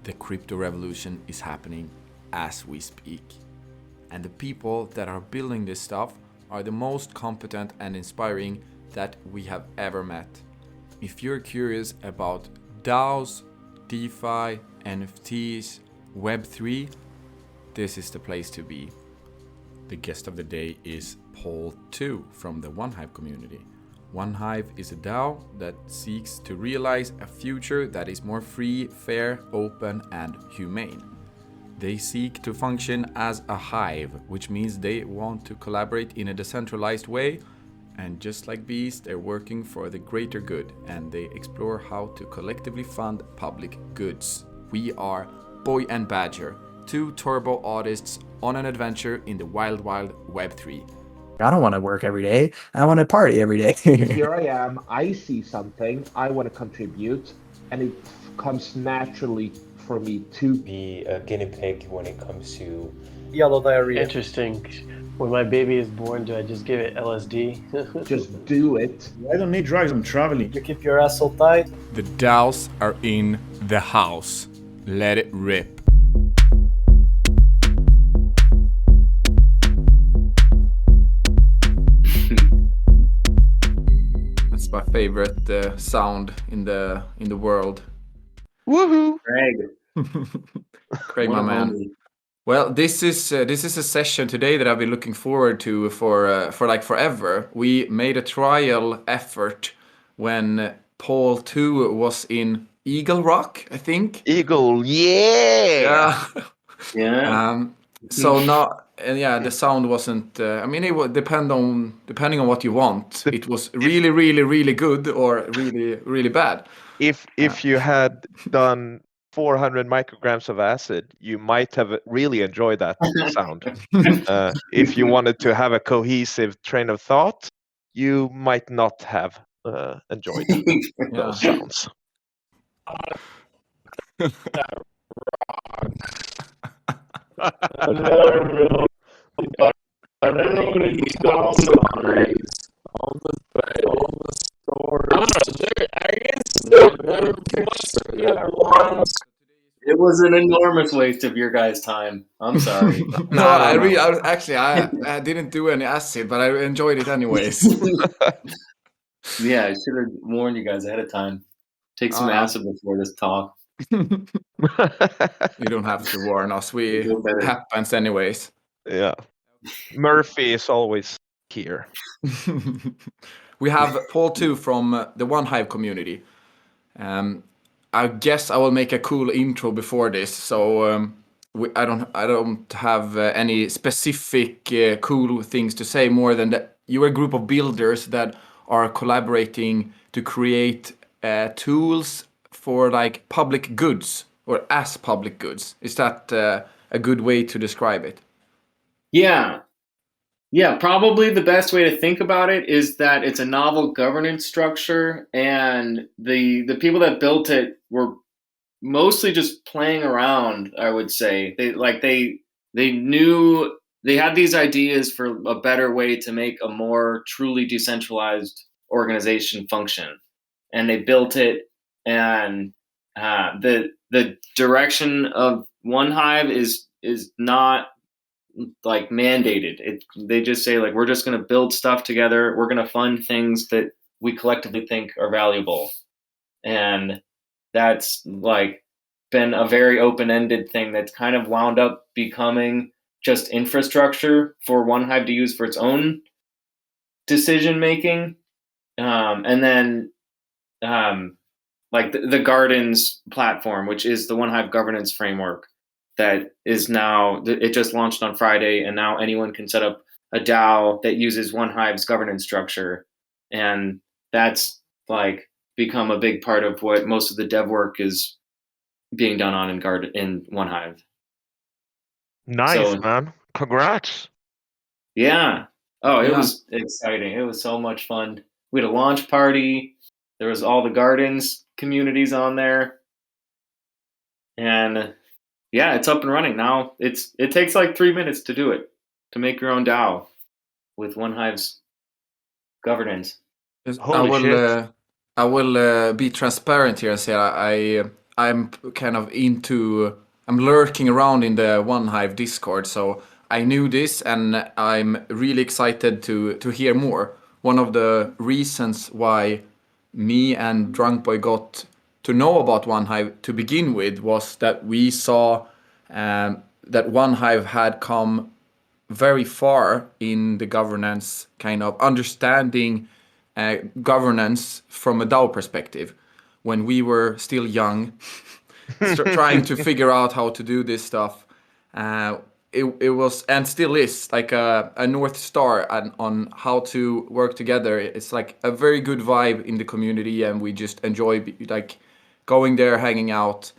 The crypto revolution is happening as we speak. And the people that are building this stuff are the most competent and inspiring that we have ever met. If you're curious about DAOs, DeFi, NFTs, Web3, this is the place to be. The guest of the day is Paul2 from the OneHive community. OneHive is a DAO that seeks to realize a future that is more free, fair, open, and humane. They seek to function as a hive, which means they want to collaborate in a decentralized way. And just like bees, they're working for the greater good, and they explore how to collectively fund public goods. We are Boy and Badger, two turbo artists on an adventure in the wild Web3. I don't want to work every day. I want to party every day. Here I am, I see something, I want to contribute, and it comes naturally for me to be a guinea pig when it comes to yellow diarrhea. Interesting. When my baby is born, do I just give it LSD? just do it. I don't need drugs, I'm traveling. You keep your asshole tight. The DAOs are in the house. Let it rip. That's my favorite sound in the world. Woohoo! Craig, my man. Well, this is a session today that I've been looking forward to for like forever. We made a trial effort when Paul2 was in Eagle Rock, I think. Eagle, yeah. Yeah. So now, and yeah, the sound wasn't. I mean, it would depending on what you want. It was really, really, really good or really, really bad. If you had done 400 micrograms of acid, you might have really enjoyed that sound. If you wanted to have a cohesive train of thought, you might not have enjoyed those sounds. It was an enormous waste of your guys' time. I'm sorry. No, I didn't do any acid, but I enjoyed it anyways. Yeah, I should have warned you guys ahead of time. Take some acid before this talk. You don't have to warn us. It happens anyways. Yeah. Murphy is always here. We have Paul2 from the OneHive community. I guess I will make a cool intro before this. So I don't have any specific cool things to say more than that you're a group of builders that are collaborating to create tools for like public goods or as public goods. Is that a good way to describe it? Yeah, probably the best way to think about it is that it's a novel governance structure, and the people that built it were mostly just playing around, I would say. They knew they had these ideas for a better way to make a more truly decentralized organization function, and they built it. And the direction of OneHive is not like mandated. They just say like, we're just going to build stuff together. We're going to fund things that we collectively think are valuable. And that's like been a very open-ended thing that's kind of wound up becoming just infrastructure for OneHive to use for its own decision-making. And then like the Gardens platform, which is the OneHive governance framework, that is now, it just launched on Friday, and now anyone can set up a DAO that uses OneHive's governance structure. And that's like become a big part of what most of the dev work is being done on in OneHive. Nice, man. Congrats. Yeah. Oh, it was exciting. It was so much fun. We had a launch party. There was all the Gardens communities on there. And yeah, it's up and running now. It takes like 3 minutes to do it, to make your own DAO with OneHive's governance. I will be transparent here and say I'm kind of I'm lurking around in the One Hive Discord, so I knew this, and I'm really excited to hear more. One of the reasons why me and Drunk Boy got to know about One Hive to begin with was that we saw that One Hive had come very far in the governance, kind of understanding governance from a DAO perspective. When we were still young, trying to figure out how to do this stuff, it was, and still is, like a North Star on how to work together. It's like a very good vibe in the community, and we just enjoy like going there, hanging out.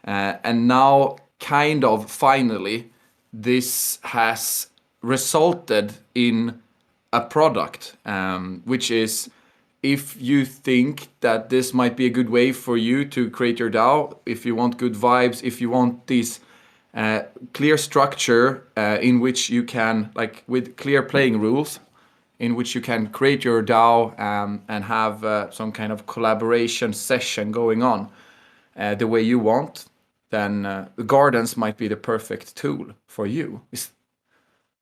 And now, kind of finally, this has resulted in a product, which is, if you think that this might be a good way for you to create your DAO, if you want good vibes, if you want this clear structure in which you can, like with clear playing rules, in which you can create your DAO and have some kind of collaboration session going on the way you want, then the Gardens might be the perfect tool for you.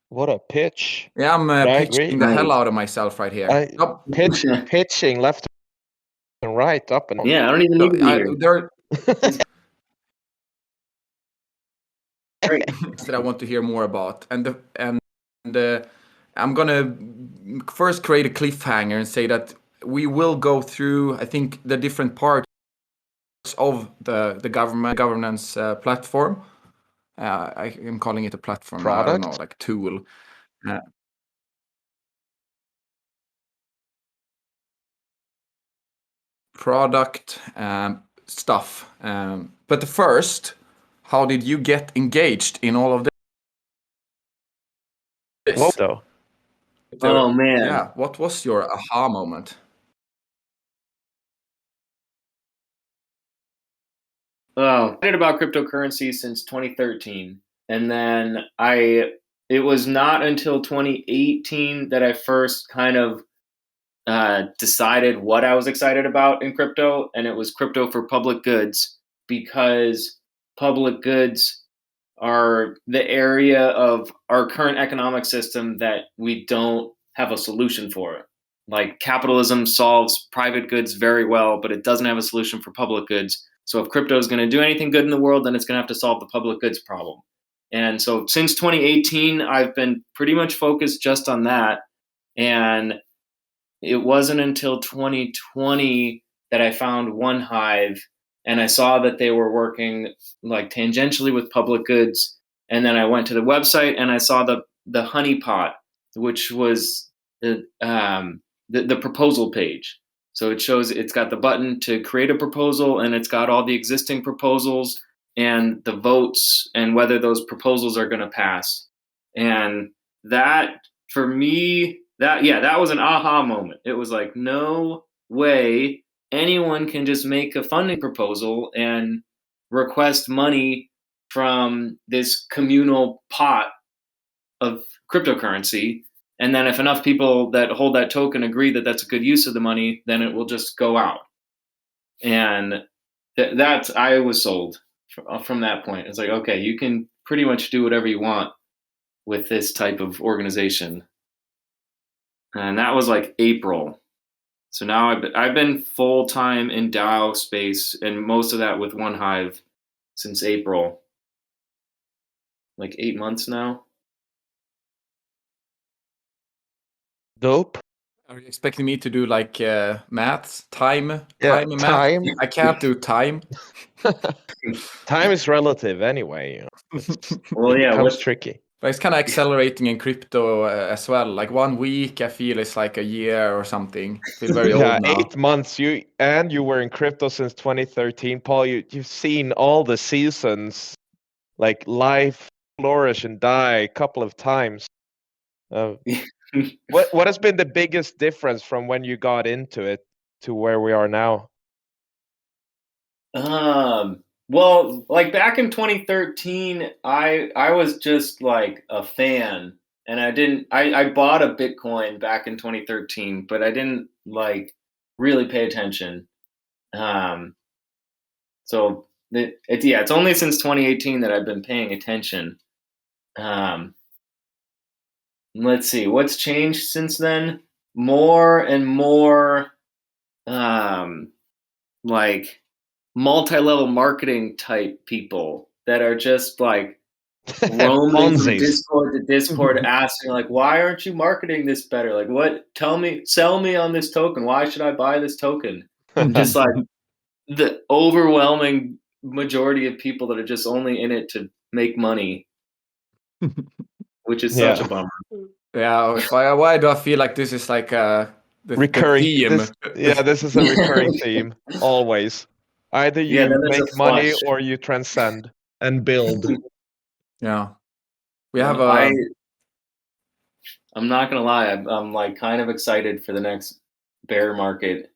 What a pitch! Yeah, I'm I pitching agree. the hell out of myself right here. Pitching left and right, up and Yeah, I don't even need to be here. Great. That I want to hear more about, and I'm gonna first create a cliffhanger and say that we will go through, I think, the different parts of the governance platform. I am calling it a platform. I don't know, Product? like tool. Product stuff. But first, how did you get engaged in all of this? What though? Oh man. Yeah, what was your aha moment? Oh, I did about cryptocurrency since 2013, and then it was not until 2018 that I first kind of decided what I was excited about in crypto, and it was crypto for public goods, because public goods are the area of our current economic system that we don't have a solution for. Like, capitalism solves private goods very well, but it doesn't have a solution for public goods. So if crypto is going to do anything good in the world, then it's going to have to solve the public goods problem. And so since 2018, I've been pretty much focused just on that. And it wasn't until 2020 that I found One Hive, and I saw that they were working like tangentially with public goods. And then I went to the website and I saw the honeypot, which was the proposal page. So it shows, it's got the button to create a proposal, and it's got all the existing proposals and the votes and whether those proposals are going to pass. And that, for me, that was an aha moment. It was like, no way anyone can just make a funding proposal and request money from this communal pot of cryptocurrency. And then if enough people that hold that token agree that that's a good use of the money, then it will just go out. And that's, I was sold from that point. It's like, okay, you can pretty much do whatever you want with this type of organization. And that was like April. So now I've been full time in DAO space, and most of that with One Hive since April. Like 8 months now. Dope. Are you expecting me to do like maths, time, Yeah, and math? time. I can't do time. Time is relative anyway. Well, yeah, It becomes tricky. But it's kind of accelerating in crypto as well. Like 1 week, I feel is like a year or something. I feel very Yeah, old now. 8 months. You were in crypto since 2013, Paul. You've seen all the seasons, like life flourish and die a couple of times. What has been the biggest difference from when you got into it to where we are now? Well, like back in 2013, I was just like a fan, and I bought a Bitcoin back in 2013, but I didn't like really pay attention. So it's only since 2018 that I've been paying attention. Let's see what's changed since then. More and more like multi-level marketing type people that are just like roaming from Ponzi's. Discord to Discord asking like, why aren't you marketing this better? Like, what? Sell me on this token. Why should I buy this token? Just like the overwhelming majority of people that are just only in it to make money, which is such a bummer. Yeah, why do I feel like this is like the Recurring. theme? This is a recurring theme always. Either you then there's make a money flush. or you transcend and build. Yeah, we have I'm not gonna lie. I'm like kind of excited for the next bear market,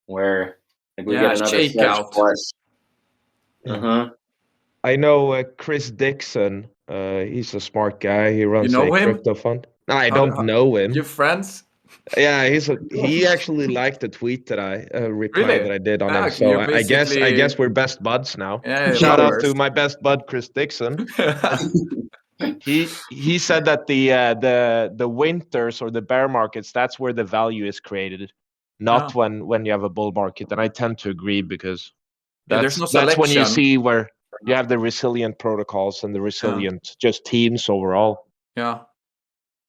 where like we get another shakeout. flush. Yeah. I know Chris Dixon. He's a smart guy. He runs know a him? crypto fund. No, I don't know him. You friends? Yeah, he actually liked the tweet that I reply Really? that I did on him. Okay, So you're I guess basically- we're best buds now. Yeah, Shout out lovers. to my best bud Chris Dixon. He said that the winters or the bear markets, that's where the value is created, not when you have a bull market. And I tend to agree, because there's no that's when you selection. see where you have the resilient protocols and the resilient just teams overall. Yeah,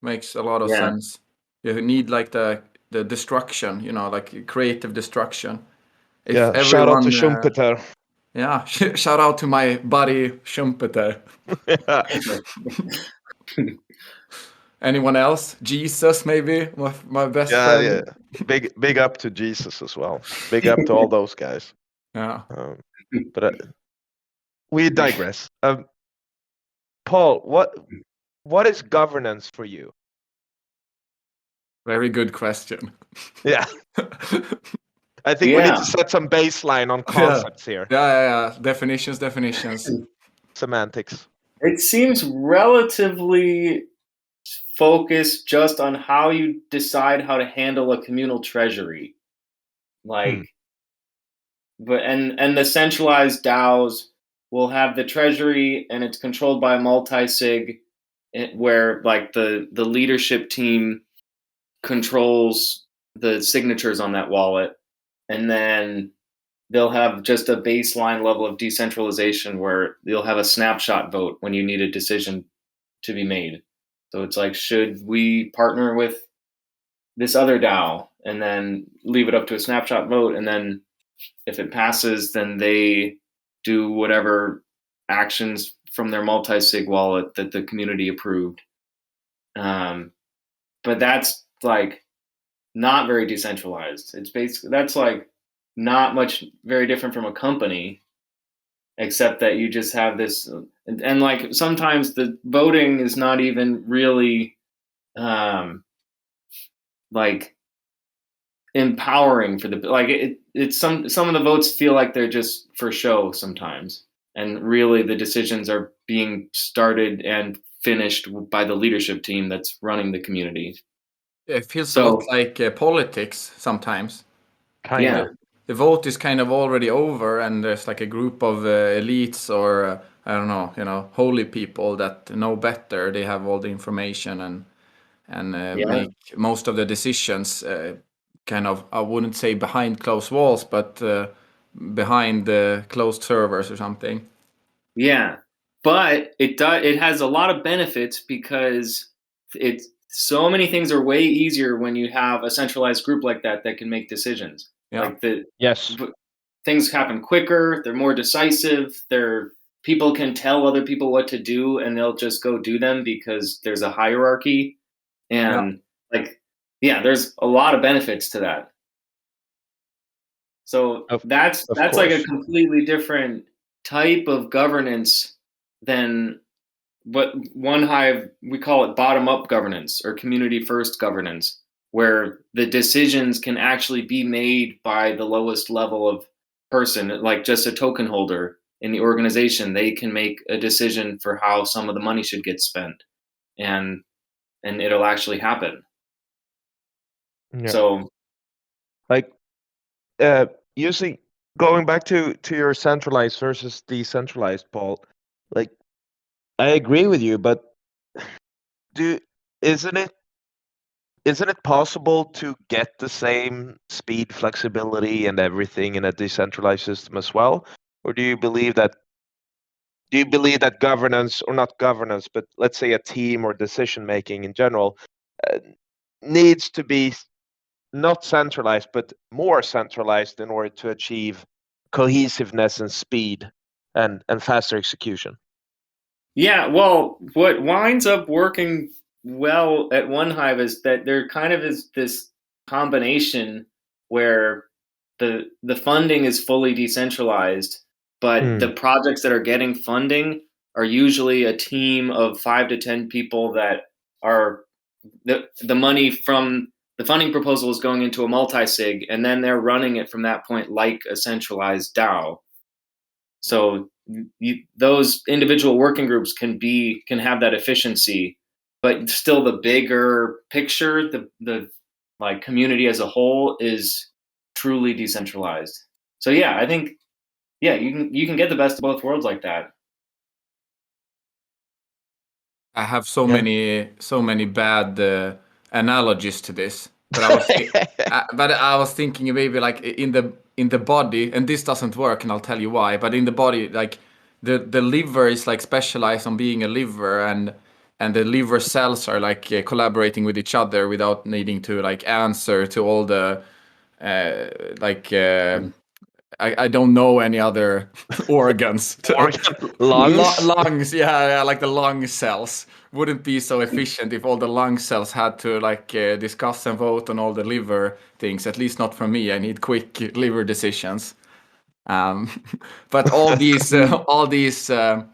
makes a lot of sense. You need like the destruction, like creative destruction. If shout out to Schumpeter. Yeah, shout out to my buddy Schumpeter. Anyone else? Jesus, maybe my best friend. Yeah. Big up to Jesus as well. Big up to all those guys. Yeah. But we digress. Paul, what is governance for you? Very good question. Yeah. I think we need to set some baseline on concepts here. Yeah. Definitions. Semantics. It seems relatively focused just on how you decide how to handle a communal treasury. Like, but the centralized DAOs will have the treasury, and it's controlled by a multi-sig, where like the leadership team controls the signatures on that wallet, and then they'll have just a baseline level of decentralization where you'll have a snapshot vote when you need a decision to be made. So it's like, should we partner with this other DAO, and then leave it up to a snapshot vote, and then if it passes, then they do whatever actions from their multi-sig wallet that the community approved. But that's like not very decentralized. It's basically, that's like not much very different from a company, except that you just have this, and like sometimes the voting is not even really like empowering for the, like it's some of the votes feel like they're just for show sometimes, and really the decisions are being started and finished by the leadership team that's running the community. It feels a lot like politics sometimes. The vote is kind of already over, and there's like a group of elites or I don't know, holy people that know better. They have all the information and make most of the decisions. Kind of, I wouldn't say behind closed walls, but behind the closed servers or something. Yeah, but it has a lot of benefits, because it's so many things are way easier when you have a centralized group like that can make decisions. Like things happen quicker, they're more decisive, people can tell other people what to do, and they'll just go do them because there's a hierarchy. And there's a lot of benefits to that. So that's like a completely different type of governance than what OneHive, we call it bottom-up governance or community-first governance, where the decisions can actually be made by the lowest level of person, like just a token holder in the organization. They can make a decision for how some of the money should get spent, and it'll actually happen. Yeah. So, like using going back to your centralized versus decentralized, Paul, like I agree with you, but do isn't it possible to get the same speed, flexibility, and everything in a decentralized system as well? Or do you believe that governance, or not governance, but let's say a team or decision making in general, needs to be not centralized, but more centralized in order to achieve cohesiveness and speed and faster execution? Yeah, well, what winds up working well at OneHive is that there kind of is this combination where the funding is fully decentralized, but the projects that are getting funding are usually a team of 5 to 10 people that are the money from the funding proposal is going into a multi-sig, and then they're running it from that point like a centralized DAO. So those individual working groups can have that efficiency, but still the bigger picture, the like community as a whole is truly decentralized. So yeah, I think you can get the best of both worlds like that. I have so many bad analogies to this, but I was thinking maybe like in the body, and this doesn't work, and I'll tell you why. But in the body, like the liver is like specialized on being a liver, and the liver cells are like collaborating with each other without needing to like answer to all the I don't know any other organs. Lungs? Lungs, yeah, like the lung cells wouldn't be so efficient if all the lung cells had to like discuss and vote on all the liver things. At least not for me. I need quick liver decisions. But all these different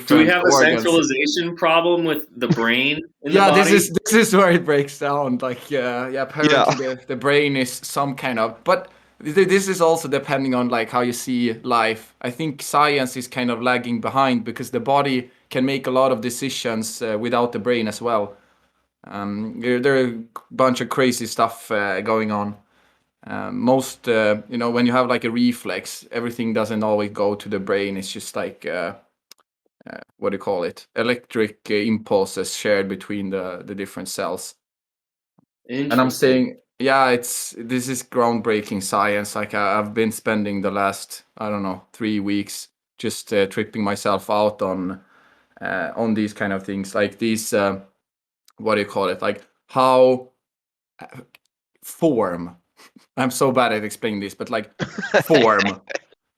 Do we have a organs. centralization problem with the brain in the body? this is where it breaks down. Like apparently the brain is some kind of, but this is also depending on like how you see life. I think science is kind of lagging behind because the body can make a lot of decisions without the brain as well. There are a bunch of crazy stuff going on. Most when you have like a reflex, everything doesn't always go to the brain. It's just like what do you call it, electric impulses shared between the different cells. And I'm saying, this is groundbreaking science. Like I've been spending the last, I don't know, 3 weeks just tripping myself out on these kind of things, like these what do you call it, like how form. I'm so bad at explaining this, but like form.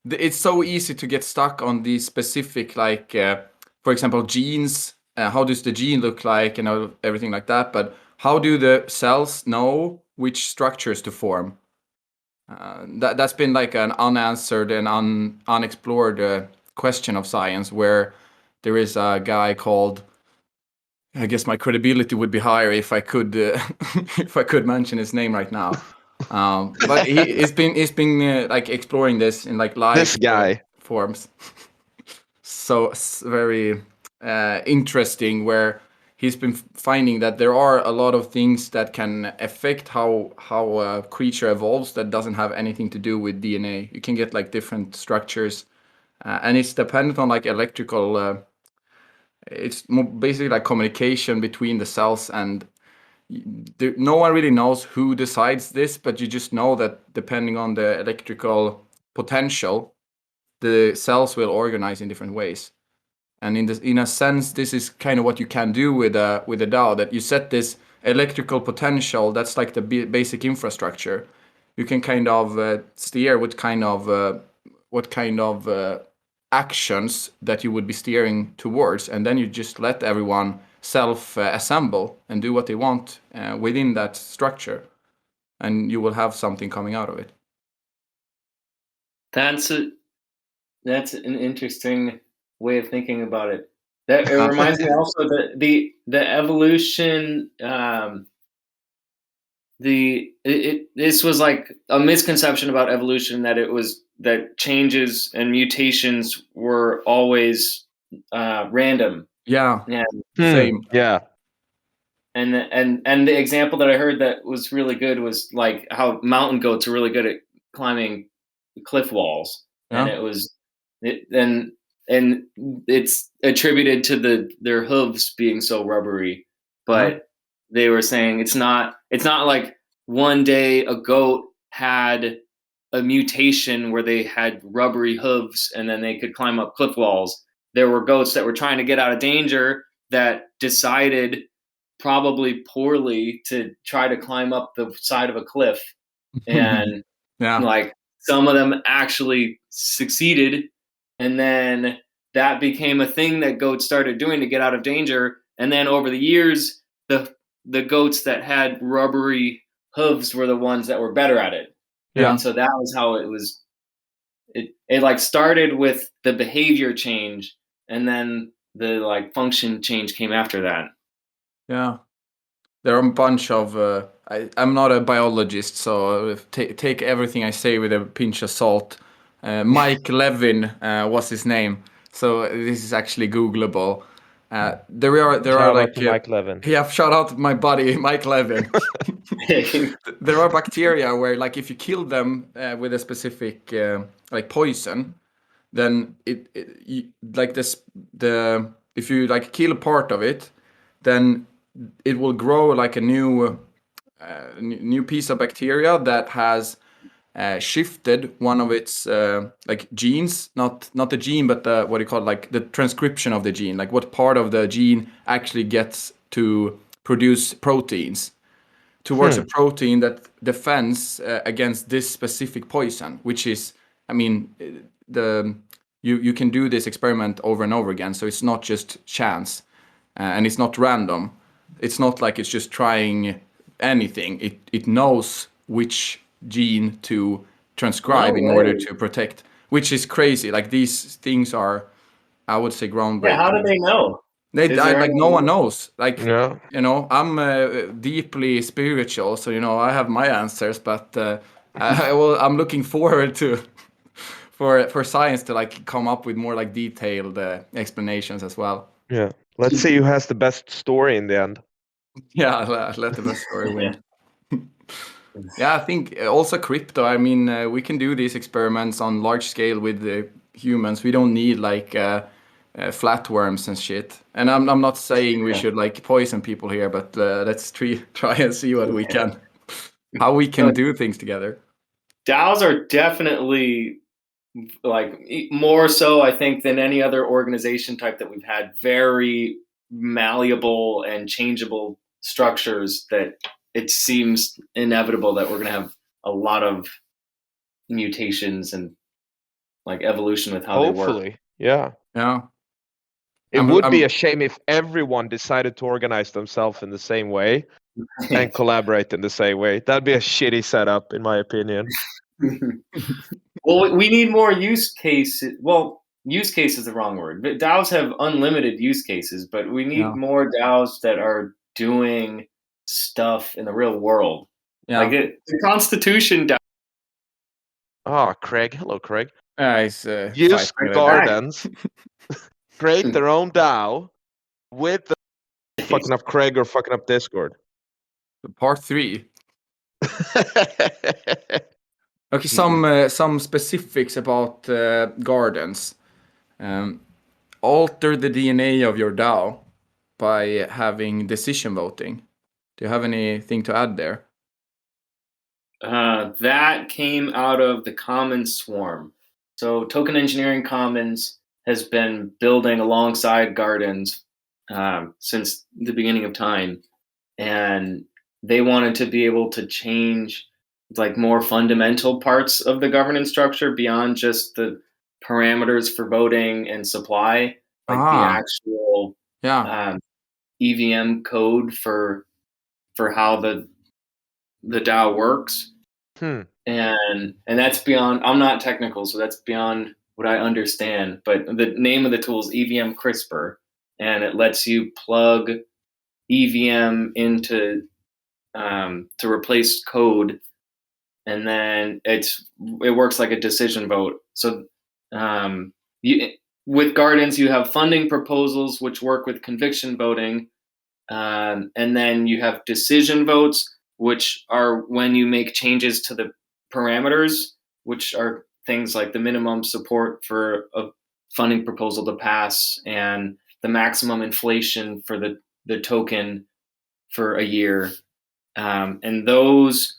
It's so easy to get stuck on these specific, like for example, genes. How does the gene look like, and everything like that. But how do the cells know which structures to form? That's been like an unanswered and unexplored question of science, where there is a guy called, I guess my credibility would be higher if I could if I could mention his name right now. But he's been like exploring this in like live This guy. forms. So it's very interesting, where he's been finding that there are a lot of things that can affect how a creature evolves that doesn't have anything to do with DNA. You can get like different structures, and it's dependent on like electrical. It's basically like communication between the cells, and no one really knows who decides this, but you just know that depending on the electrical potential, the cells will organize in different ways. And in a sense, this is kind of what you can do with a DAO, that you set this electrical potential. That's like the basic infrastructure. You can kind of steer what kind of actions that you would be steering towards, and then you just let everyone self-assemble and do what they want within that structure, and you will have something coming out of it. That's an interesting way of thinking about it. That it reminds me also that the evolution. This was like a misconception about evolution, that changes and mutations were always random. Yeah. Same. Yeah. And the example that I heard that was really good was like how mountain goats are really good at climbing cliff walls, and Yeah. and it's attributed to their hooves being so rubbery, but they were saying it's not like one day a goat had a mutation where they had rubbery hooves and then they could climb up cliff walls. There were goats that were trying to get out of danger that decided, probably poorly, to try to climb up the side of a cliff, and Yeah. like some of them actually succeeded, and then that became a thing that goats started doing to get out of danger. And then over the years, the goats that had rubbery hooves were the ones that were better at it. Yeah. And so that was how it was. It like started with the behavior change, and then the like function change came after that. Yeah. There are a bunch of. I'm not a biologist, so take everything I say with a pinch of salt. Mike Levin was his name, so this is actually Googleable. There are Shout out like to Mike Levin. Yeah, shout out to my buddy Mike Levin. There are bacteria where, like, if you kill them with a specific like poison, then like this if you like kill a part of it, then it will grow like a new piece of bacteria that has shifted one of its like genes, not the gene, but the what do you call it, like the transcription of the gene, like what part of the gene actually gets to produce proteins towards a protein that defends against this specific poison, which is, I mean, you can do this experiment over and over again, so it's not just chance, and it's not random. It's not like it's just trying anything. It knows which gene to transcribe in order to protect, which is crazy. Like, these things are, I would say, groundbreaking. Yeah, how do they know? Like no one knows. Like, Yeah. you know, I'm deeply spiritual, so, you know, I have my answers, but I'm looking forward to for science to like come up with more like detailed explanations as well. Yeah. Let's see who has the best story in the end. Yeah, let the best story win. Yeah, I think also crypto. I mean, we can do these experiments on large scale with the humans. We don't need like flatworms and shit. And I'm not saying we should like poison people here, but let's try and see what we can, how we can do things together. DAOs are definitely, like, more so, I think, than any other organization type that we've had, very malleable and changeable structures that it seems inevitable that we're going to have a lot of mutations and like evolution with how they work. Hopefully. Yeah. Yeah. It would be a shame if everyone decided to organize themselves in the same way and collaborate in the same way. That'd be a shitty setup, in my opinion. Well, we need more use cases. Well, use case is the wrong word. But DAOs have unlimited use cases, but we need more DAOs that are doing stuff in the real world. Yeah. Like the Constitution DAO. Oh, Craig. Hello, Craig. He's Use Gardens. Create their own DAO with the fucking up Craig or fucking up Discord. Part 3. Okay, some specifics about Gardens. Alter the DNA of your DAO by having decision voting. Do you have anything to add there? That came out of the Commons Swarm. So Token Engineering Commons has been building alongside Gardens since the beginning of time. And they wanted to be able to change like more fundamental parts of the governance structure beyond just the parameters for voting and supply, like the actual EVM code for how the DAO works. And that's beyond, I'm not technical, so that's beyond what I understand, but the name of the tool is EVM CRISPR, and it lets you plug EVM into to replace code, and then it works like a decision vote. So with Gardens, you have funding proposals which work with conviction voting, and then you have decision votes, which are when you make changes to the parameters, which are things like the minimum support for a funding proposal to pass and the maximum inflation for the token for a year. And those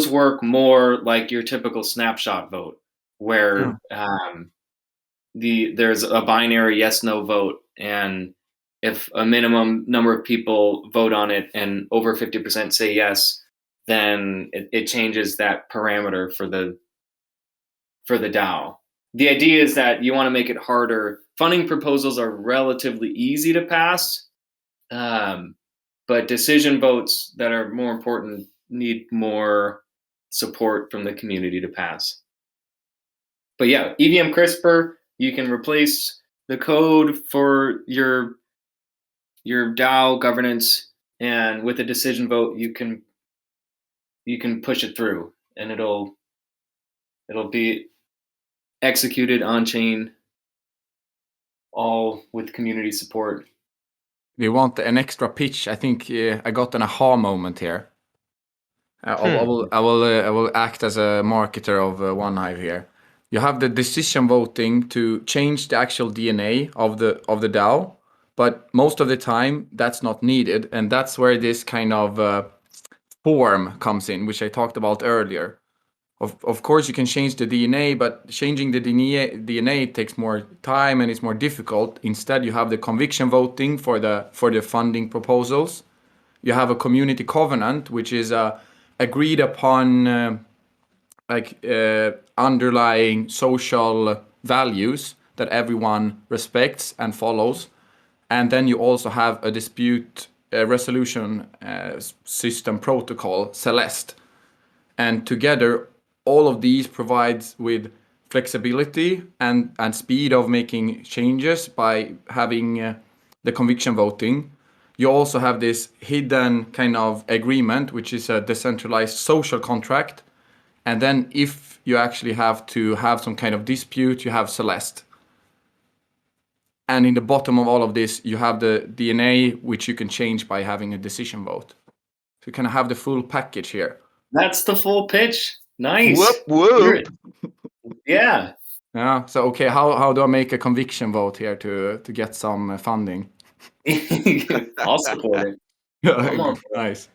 work more like your typical snapshot vote, where there's a binary yes/no vote, and if a minimum number of people vote on it and over 50% say yes, then it changes that parameter for the DAO. The idea is that you want to make it harder. Funding proposals are relatively easy to pass, but decision votes that are more important need more support from the community to pass. But yeah, EVM CRISPR, you can replace the code for your DAO governance, and with a decision vote, you can push it through, and it'll be executed on chain, all with community support. Do you want an extra pitch? I think I got an aha moment here. I will act as a marketer of OneHive here. You have the decision voting to change the actual DNA of the DAO, but most of the time that's not needed, and that's where this kind of form comes in, which I talked about earlier. Of course, you can change the DNA, but changing the DNA takes more time and it's more difficult. Instead, you have the conviction voting for the funding proposals. You have a community covenant, which is agreed upon underlying social values that everyone respects and follows. And then you also have a dispute resolution system protocol, Celeste. And together, all of these provides with flexibility and speed of making changes by having the conviction voting. You also have this hidden kind of agreement, which is a decentralized social contract. And then if you actually have to have some kind of dispute, you have Celeste. And in the bottom of all of this, you have the DNA, which you can change by having a decision vote. So you kind of have the full package here. That's the full pitch. Nice. Whoop whoop. Yeah. Yeah. So okay, how do I make a conviction vote here to get some funding? I'll support it. Nice.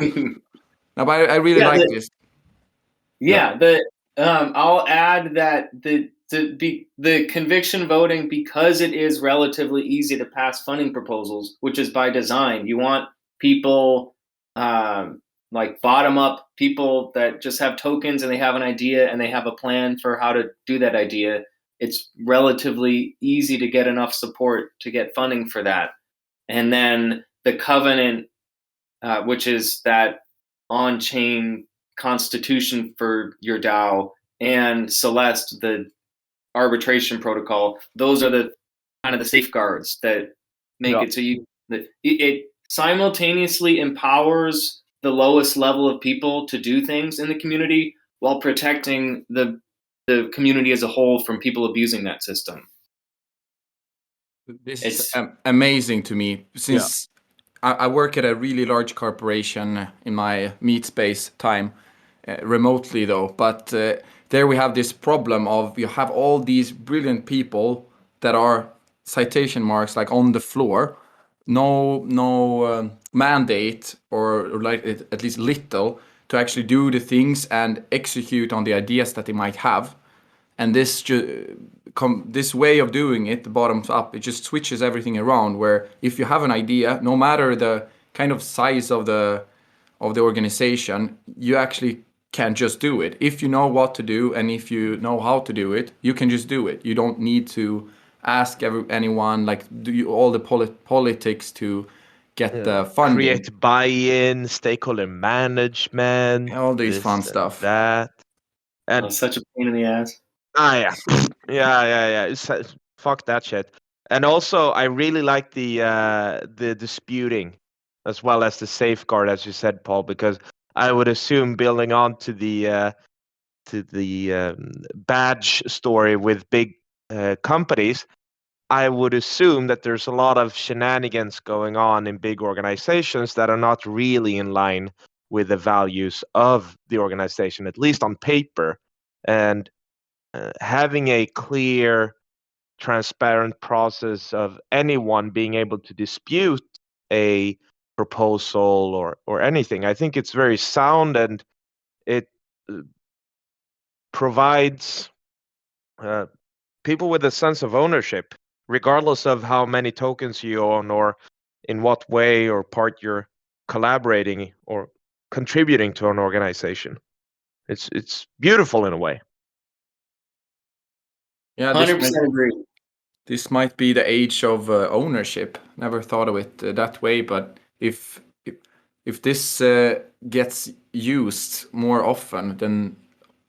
No, but I really like this. Yeah. I'll add that the conviction voting, because it is relatively easy to pass funding proposals, which is by design. You want people like bottom up people that just have tokens and they have an idea and they have a plan for how to do that idea. It's relatively easy to get enough support to get funding for that. And then the covenant, which is that on-chain constitution for your DAO, and Celeste, the arbitration protocol, those are the kind of the safeguards that make it so it simultaneously empowers the lowest level of people to do things in the community while protecting the community as a whole from people abusing that system. This is amazing to me, since I work at a really large corporation in my meat space time, remotely though, but there we have this problem of you have all these brilliant people that are citation marks like on the floor, no mandate or like at least little to actually do the things and execute on the ideas that they might have. And this way of doing it, the bottoms up, it just switches everything around, where if you have an idea, no matter the kind of size of the organization, you actually can just do it. If you know what to do and if you know how to do it, you can just do it. You don't need to ask anyone, like all the politics to get the funding. Create buy-in, stakeholder management, all these fun stuff. That. And such a pain in the ass. Yeah. Fuck that shit. And also, I really like the disputing as well as the safeguard, as you said, Paul, because I would assume building on to the badge story with big companies, I would assume that there's a lot of shenanigans going on in big organizations that are not really in line with the values of the organization, at least on paper. And having a clear, transparent process of anyone being able to dispute a proposal or anything. I think it's very sound, and it provides people with a sense of ownership, regardless of how many tokens you own or in what way or part you're collaborating or contributing to an organization. It's beautiful in a way. Yeah, 100% agree. this might be the age of ownership. Never thought of it that way, but if this gets used more often, then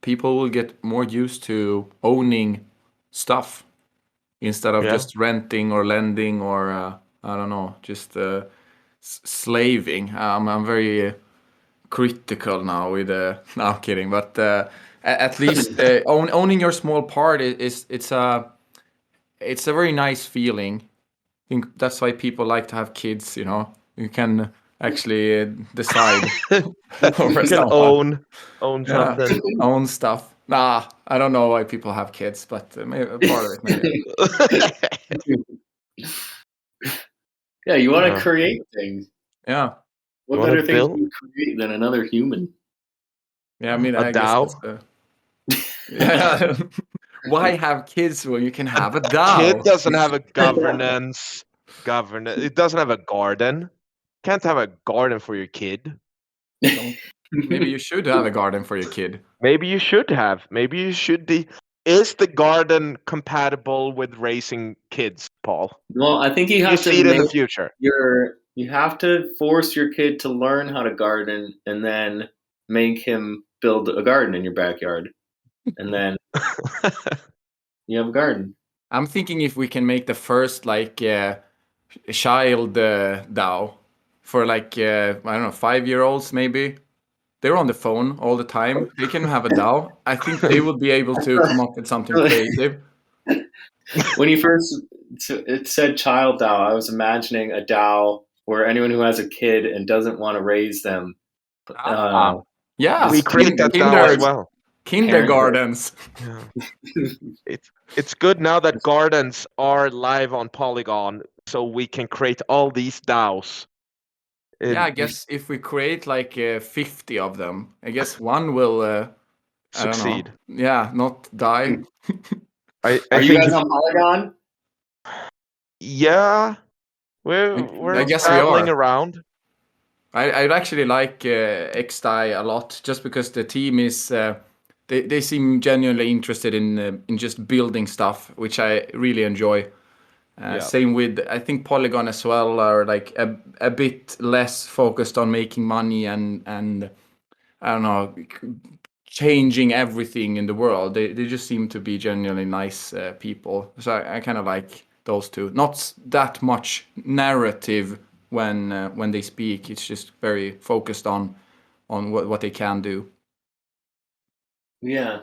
people will get more used to owning stuff instead of Yeah. just renting or lending or I don't know, just slaving. I'm very critical now with no, I'm kidding, but at least owning your small part it's a very nice feeling. I think that's why people like to have kids. You know, you can actually decide over You can someone. own Yeah, something. own stuff. Nah, I don't know why people have kids, but maybe part of it maybe. Yeah, you want to Yeah. create things. Yeah, What You wanna better thing build? to create than another human? yeah. I mean, A I guess DAO? that's yeah. Why have kids when you can have a Kid DAO? doesn't have a governance. It doesn't have a garden. Can't have a garden for your kid. Maybe you should have a garden for your kid. Maybe you should have. Maybe you should be. Is the garden compatible with raising kids, Paul? Well, I think you You have see to it in the make future. you have to force your kid to learn how to garden and then make him build a garden in your backyard. And then you have a garden. I'm thinking if we can make the first like child DAO for like I don't know 5-year-olds maybe. They're on the phone all the time. They can have a DAO. I think they will be able to come up with something creative. When you first it said child DAO, I was imagining a DAO where anyone who has a kid and doesn't want to raise them, Yeah, We create that DAO as well. kindergartens. Yeah. It's good now that gardens are live on Polygon, so we can create all these DAOs. Yeah, I guess if we create like 50 of them, I guess one will I don't know. Succeed. Yeah, not die. I Are you think guys on Polygon? yeah, we're I guess we traveling are. around. I'd actually like xDAI a lot, just because the team is they seem genuinely interested in just building stuff, which I really enjoy. Yeah. Same with I think Polygon as well are like a bit less focused on making money and I don't know, changing everything in the world. They just seem to be genuinely nice people. So I kind of like those two. Not that much narrative when they speak. It's just very focused on what they can do. Yeah.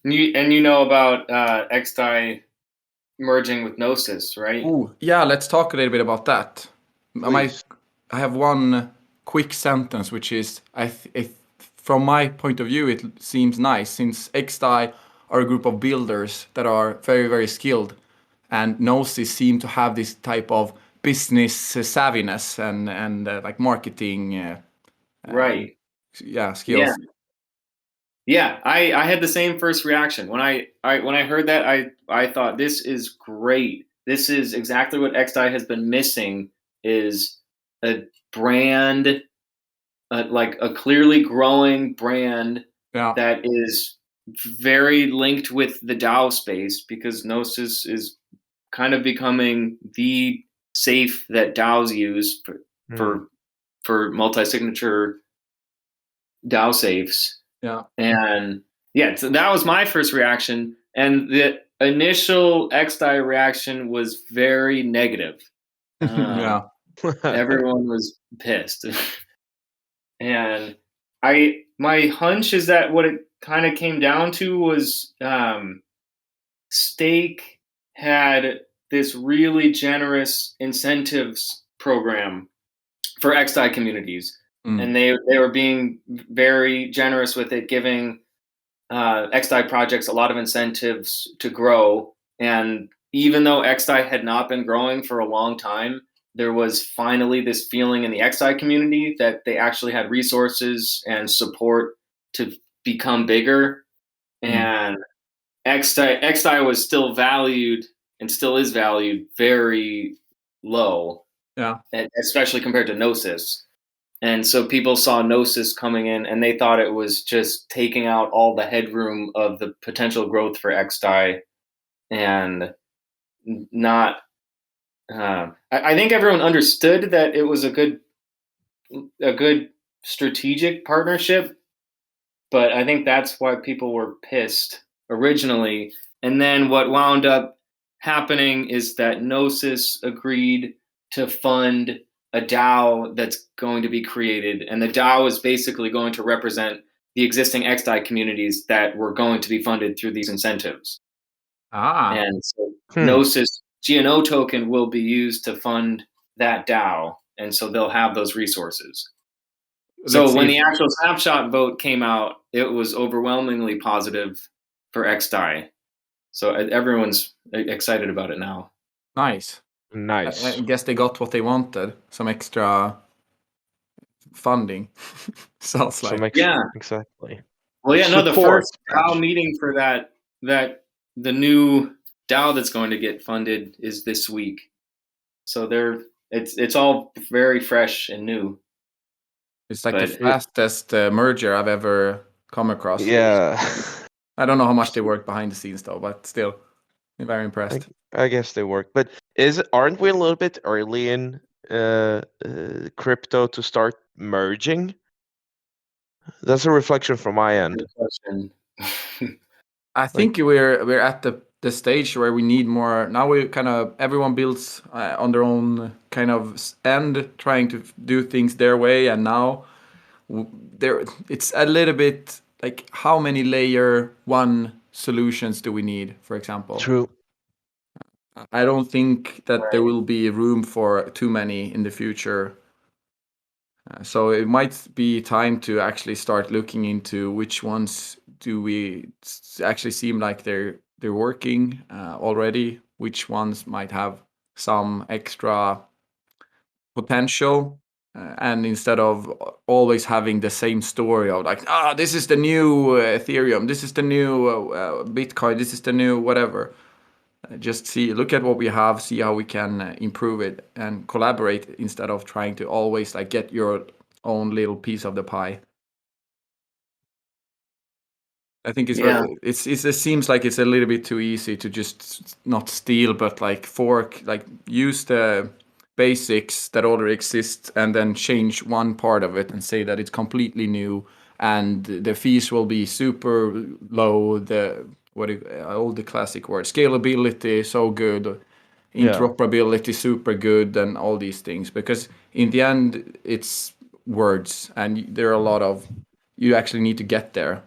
And you know about xDAI merging with Gnosis, right? Ooh, yeah, let's talk a little bit about that. Please. I have one quick sentence, which is from my point of view, it seems nice since xDAI are a group of builders that are very, very skilled, and Gnosis seem to have this type of business savviness and like marketing, Right. yeah, skills. Yeah, I had the same first reaction when I heard that. I thought this is great. This is exactly what xDAI has been missing, is a brand, like a clearly growing brand Yeah. that is very linked with the DAO space, because Gnosis is kind of becoming the safe that DAOs use for multi-signature DAO safes. Yeah. And yeah, so that was my first reaction. And the initial xDAI reaction was very negative. Yeah. Everyone was pissed. And my hunch is that what it kind of came down to was Stake had this really generous incentives program for xDAI communities. And they were being very generous with it, giving xDAI projects a lot of incentives to grow. And even though xDAI had not been growing for a long time, there was finally this feeling in the xDAI community that they actually had resources and support to become bigger. And xDAI was still valued and still is valued very low, especially compared to Gnosis. And so people saw Gnosis coming in and they thought it was just taking out all the headroom of the potential growth for xDAI and not. I think everyone understood that it was a good strategic partnership, but I think that's why people were pissed originally. And then what wound up happening is that Gnosis agreed to fund a DAO that's going to be created. And the DAO is basically going to represent the existing xDAI communities that were going to be funded through these incentives. And so Gnosis GNO token will be used to fund that DAO. And so they'll have those resources. So when the actual snapshot vote came out, it was overwhelmingly positive for xDAI. So everyone's excited about it now. Nice. Nice. I guess they got what they wanted. Some extra funding. Sounds like. Yeah. Exactly. Well, yeah, no, the first DAO meeting for that the new DAO that's going to get funded is this week. So it's all very fresh and new. It's like the fastest merger I've ever come across. Yeah. I don't know how much they work behind the scenes though, but still, I'm very impressed. I guess they work, but aren't we a little bit early in crypto to start merging? That's a reflection from my end. I think we're at the stage where we need more. Now we everyone builds on their own kind of end, trying to do things their way, and now it's a little bit like how many layer one solutions do we need, for example? True. I don't think that there will be room for too many in the future. So it might be time to actually start looking into which ones do we actually seem like they're working already, which ones might have some extra potential, and instead of always having the same story of like, this is the new Ethereum, this is the new Bitcoin, this is the new whatever. Just look at what we have, see how we can improve it, and collaborate instead of trying to always like get your own little piece of the pie. I think it seems like it's a little bit too easy to just not steal, but like fork, like use the basics that already exist and then change one part of it and say that it's completely new and the fees will be super low. All the classic words, scalability so good, interoperability super good, and all these things, because in the end it's words and there are a lot of, you actually need to get there.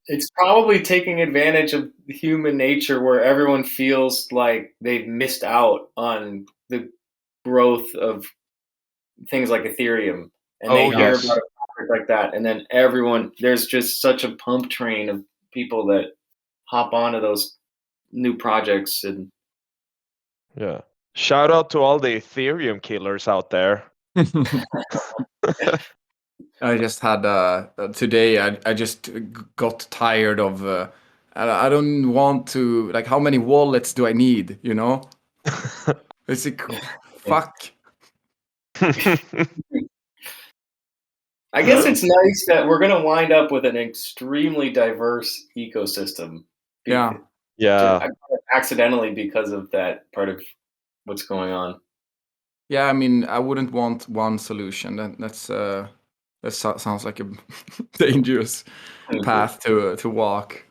It's probably taking advantage of human nature where everyone feels like they've missed out on the growth of things like Ethereum, and they hear about a project like that, and then there's just such a pump train of people that hop onto those new projects. And shout out to all the Ethereum killers out there. I just had today I just got tired of I don't want to, like, how many wallets do I need, you know? It's like, fuck. I guess it's nice that we're going to wind up with an extremely diverse ecosystem. Yeah. Accidentally, because of that part of what's going on. Yeah, I mean, I wouldn't want one solution. That sounds like a dangerous path to walk.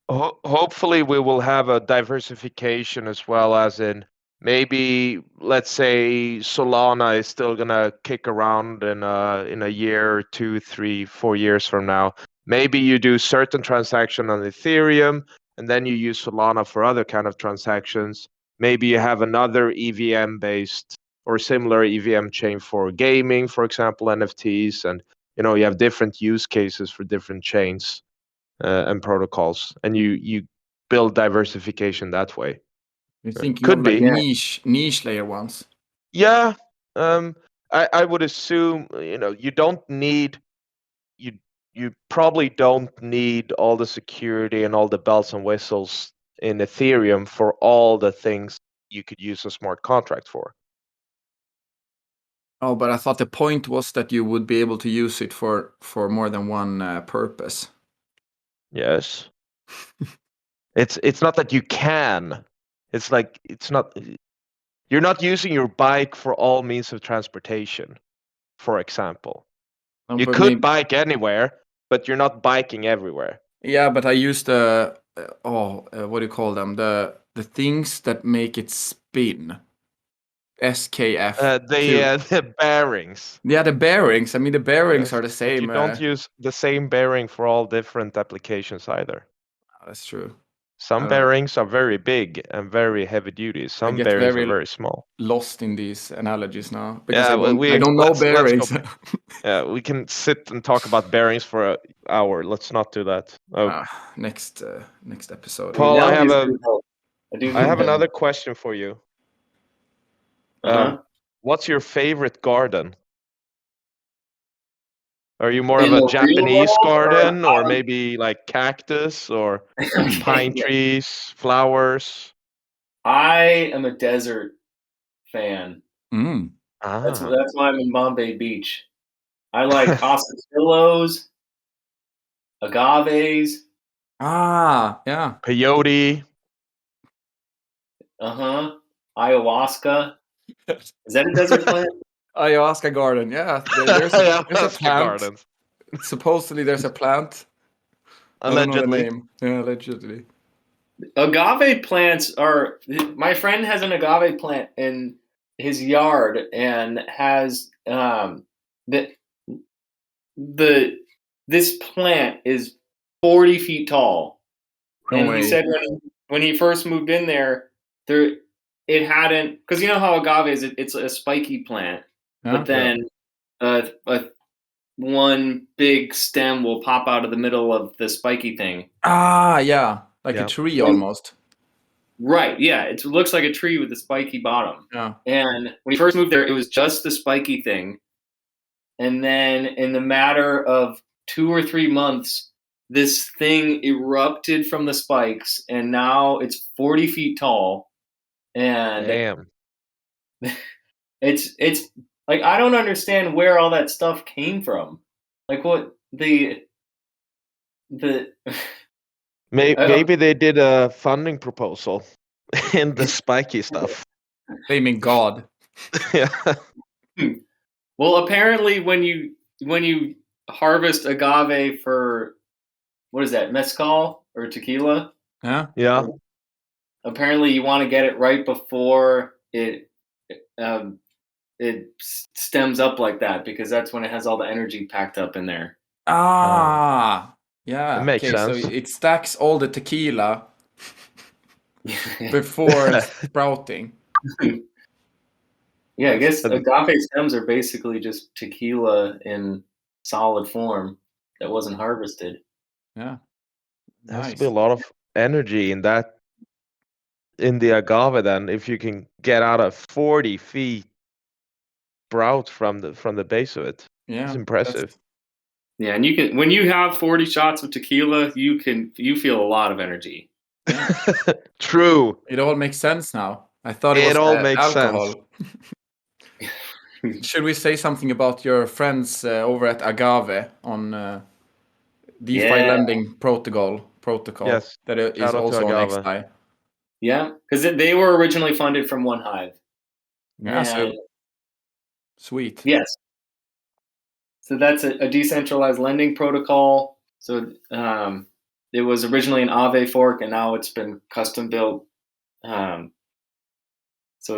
Hopefully, we will have a diversification as well, as in maybe, let's say, Solana is still gonna kick around in a year, 2, 3, 4 years from now. Maybe you do certain transaction on Ethereum, and then you use Solana for other kind of transactions. Maybe you have another EVM-based or similar EVM chain for gaming, for example, NFTs, and you have different use cases for different chains. and protocols, and you build diversification that way. You're thinking Could of like be. niche layer ones. Yeah, I would assume you don't need you probably don't need all the security and all the bells and whistles in Ethereum for all the things you could use a smart contract for. Oh, but I thought the point was that you would be able to use it for more than one purpose. Yes. It's not that you can. It's like you're not using your bike for all means of transportation, for example. You But could bike anywhere, but you're not biking everywhere. Yeah, but I used what do you call them? The things that make it spin. SKF. The bearings. Yeah, the bearings. I mean, the bearings Yes, are the but same. you don't use the same bearing for all different applications either. That's true. Some bearings are very big and very heavy duty. Some get bearings very are very small. Lost in these analogies now because Yeah, I don't know bearings. Yeah, we can sit and talk about bearings for an hour. Let's not do that. Oh, next episode. Paul, I have I have another question for you. What's your favorite garden? Are you more of a Japanese garden, or maybe like cactus or pine trees, flowers? I am a desert fan. Mm. That's why I'm in Bombay Beach. I like oscillos, agaves. Yeah. Peyote. Ayahuasca. Is that a desert plant? Ayahuasca garden. Yeah. There's a plant. Garden. Supposedly there's a plant. Allegedly. I don't know the name. Yeah, allegedly. Agave plants are. My friend has an agave plant in his yard and has this plant is 40 feet tall. And he said when he first moved in there it hadn't, because you know how agave is, it's a spiky plant, but then one big stem will pop out of the middle of the spiky thing. Yeah, like a tree almost. Right, yeah, it looks like a tree with a spiky bottom. Yeah. And when he first moved there, it was just the spiky thing. And then in the matter of 2 or 3 months, this thing erupted from the spikes, and now it's 40 feet tall. And damn, it's like, I don't understand where all that stuff came from. Like, what the maybe they did a funding proposal in the spiky stuff. Blaming God. Yeah. Well, apparently when you harvest agave for, what is that, mezcal or tequila? Yeah. Apparently you want to get it right before it stems up like that, because that's when it has all the energy packed up in there. Yeah. That makes sense. So it stacks all the tequila before sprouting. Yeah, I guess agave stems are basically just tequila in solid form that wasn't harvested. Yeah. There has to be a lot of energy in that, in the agave, then, if you can get out a 40 feet sprout from the base of it. Yeah, it's impressive. Yeah, and you can, when you have 40 shots of tequila, you feel a lot of energy. Yeah. True. It all makes sense now. I thought it was all makes alcohol. sense. Should we say something about your friends over at Agave on DeFi lending protocol? Yes. That is also on xDAI. Yeah, because they were originally funded from One Hive. Yeah, so sweet. Yes. So that's a decentralized lending protocol. So it was originally an Aave fork, and now it's been custom built. So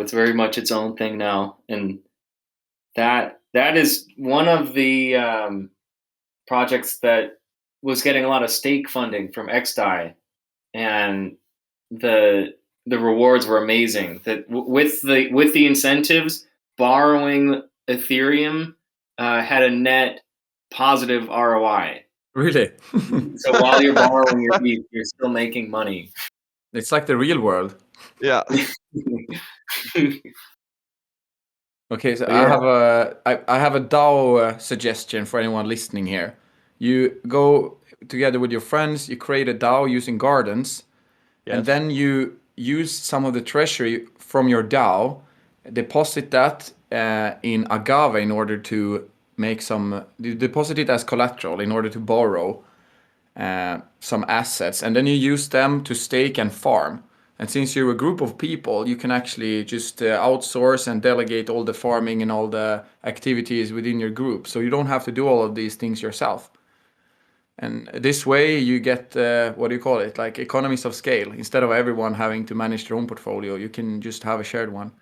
it's very much its own thing now, and that is one of the projects that was getting a lot of stake funding from xDAI, and the rewards were amazing. That with the incentives, borrowing Ethereum had a net positive ROI. Really? So while you're borrowing your ETH, you're still making money. It's like the real world. Yeah. Okay, so Yeah. I have a DAO suggestion for anyone listening here. You go together with your friends, you create a DAO using Gardens, and Yes. then you use some of the treasury from your DAO, deposit that in Agave in order to make some. You deposit it as collateral in order to borrow some assets, and then you use them to stake and farm. And since you're a group of people, you can actually just outsource and delegate all the farming and all the activities within your group. So you don't have to do all of these things yourself. And this way you get, what do you call it? Like economies of scale. Instead of everyone having to manage their own portfolio, you can just have a shared one.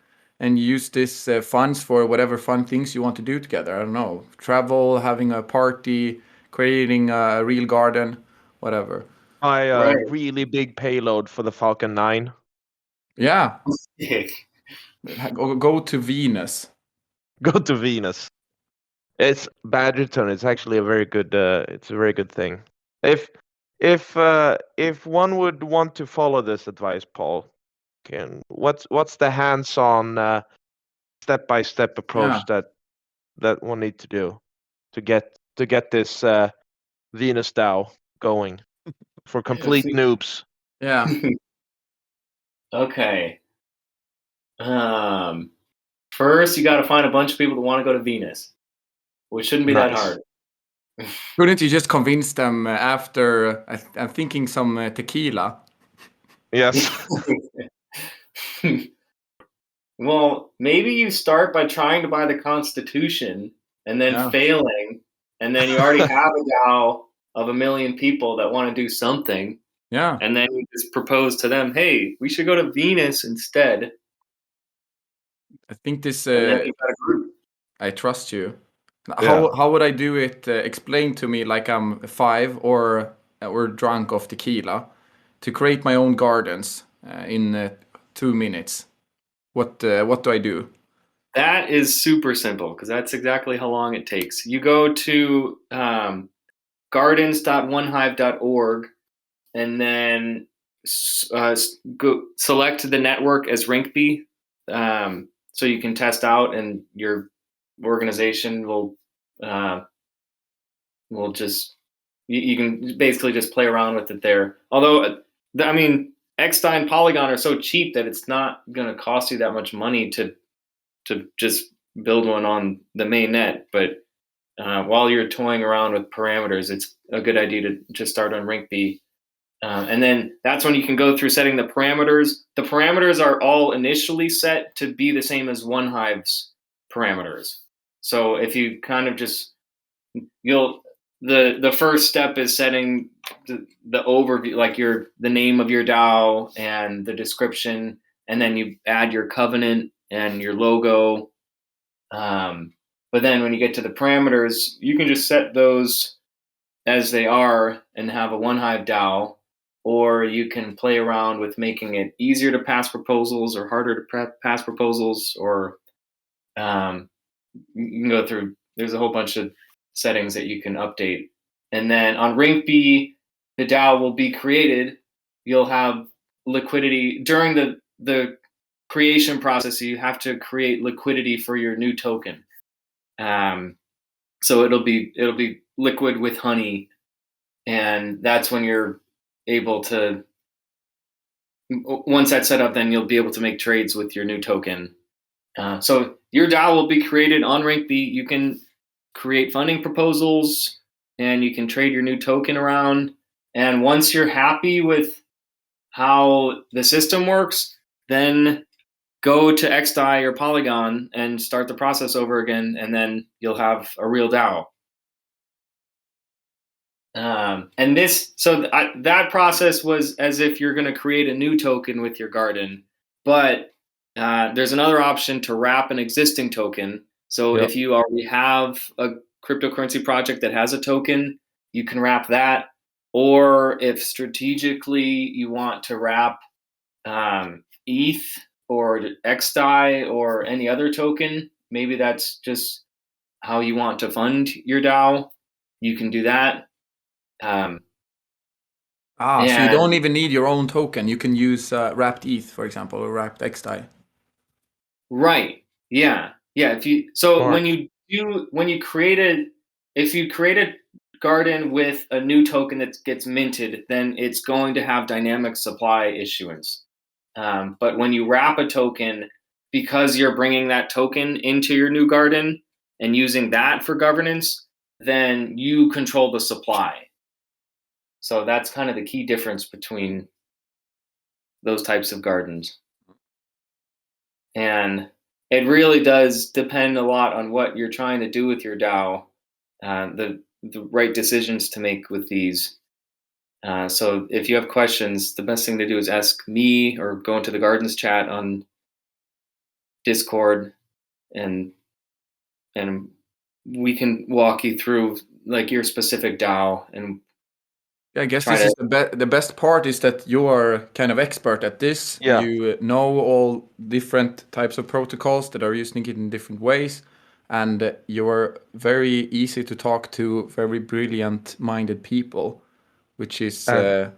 And use this funds for whatever fun things you want to do together. I don't know, travel, having a party, creating a real garden, whatever. My Right. really big payload for the Falcon 9. Yeah, go to Venus. Go to Venus. It's Badger Tone. It's actually a very good. It's a very good thing. If one would want to follow this advice, Paul, what's the hands-on, step-by-step approach that one need to do to get this Venus DAO going for complete noobs? Yeah. Okay. First, you got to find a bunch of people that want to go to Venus, which shouldn't be that Nice. hard. Couldn't you just convince them after, I'm thinking some tequila? Yes. Well, maybe you start by trying to buy the Constitution and then Yeah. failing, and then you already have a DAO of 1 million people that want to do something, Yeah. and then you just propose to them, hey, we should go to Venus instead. I think this, And then you've got a group. I trust you. Yeah. How would I do it? Explain to me like I'm 5 or drunk of tequila to create my own gardens in 2 minutes. What do I do? That is super simple because that's exactly how long it takes. You go to gardens.onehive.org and then go select the network as Rinkeby, so you can test out, and your organization will just you can basically just play around with it there. Although, I mean, xDAI and Polygon are so cheap that it's not going to cost you that much money to just build one on the main net. But while you're toying around with parameters, it's a good idea to just start on Rinkeby. And then that's when you can go through setting the parameters. The parameters are all initially set to be the same as OneHive's parameters. So if you kind of just, the first step is setting the overview, like the name of your DAO and the description, and then you add your covenant and your logo. But then when you get to the parameters, you can just set those as they are and have a OneHive DAO, or you can play around with making it easier to pass proposals or harder to pass proposals, or you can go through, there's a whole bunch of settings that you can update. And then on Rinkeby, the DAO will be created. You'll have liquidity during the creation process. You have to create liquidity for your new token. So it'll be liquid with honey, and that's when you're able to, once that's set up, then you'll be able to make trades with your new token. So your DAO will be created on Rinkeby. You can create funding proposals and you can trade your new token around. And once you're happy with how the system works, then go to xDAI or Polygon and start the process over again, and then you'll have a real DAO. And that process was as if you're going to create a new token with your garden, but there's another option to wrap an existing token. So if you already have a cryptocurrency project that has a token, you can wrap that. Or if strategically you want to wrap ETH or xDAI or any other token, maybe that's just how you want to fund your DAO, you can do that. So you and- don't even need your own token. You can use wrapped ETH, for example, or wrapped xDAI. Right. Yeah. If you Smart. if you create a garden with a new token that gets minted, then it's going to have dynamic supply issuance. But when you wrap a token, because you're bringing that token into your new garden and using that for governance, then you control the supply. So that's kind of the key difference between those types of gardens. And it really does depend a lot on what you're trying to do with your DAO, the right decisions to make with these. So if you have questions, the best thing to do is ask me or go into the Gardens chat on Discord, and we can walk you through like your specific DAO. And I guess Try this is the best part is that you're kind of expert at this. Yeah. You know all different types of protocols that are using it in different ways, and you're very easy to talk to, very brilliant-minded people, which is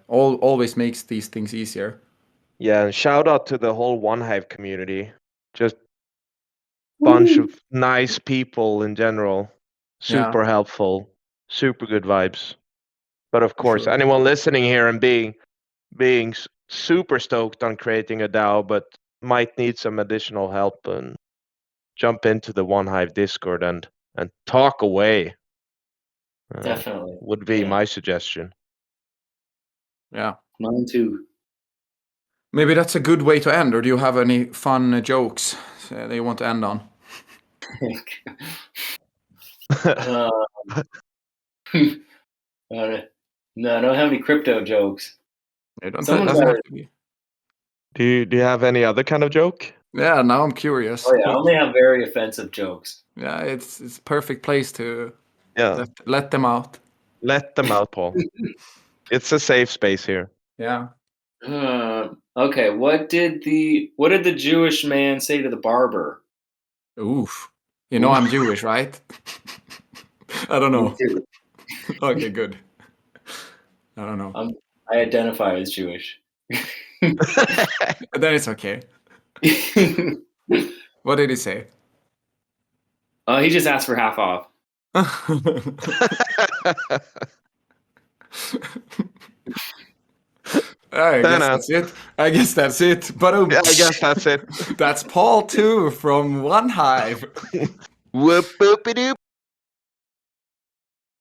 always makes these things easier. Yeah, and shout out to the whole OneHive community. Just bunch of nice people in general. Super helpful, super good vibes. But of course, Sure. anyone listening here and being super stoked on creating a DAO, but might need some additional help, and jump into the OneHive Discord and talk away. definitely Would be my suggestion. Yeah. mine too. Maybe that's a good way to end, or do you have any fun jokes that you want to end on? No, I don't have any crypto jokes. It Someone doesn't better- have to be. Do you have any other kind of joke? Yeah, now I'm curious. Oh yeah, I only have very offensive jokes. Yeah, it's perfect place to Yeah, let them out. let them out, Paul. It's a safe space here. Yeah. Okay, what did the Jewish man say to the barber? Oof. You know I'm Jewish, right? I don't know. Me too. Okay, good. I don't know. I identify as Jewish. Then it's okay. What did he say? He just asked for half off. I guess that's it. But I guess that's it. that's Paul 2 from OneHive. Whoop, boopity doop.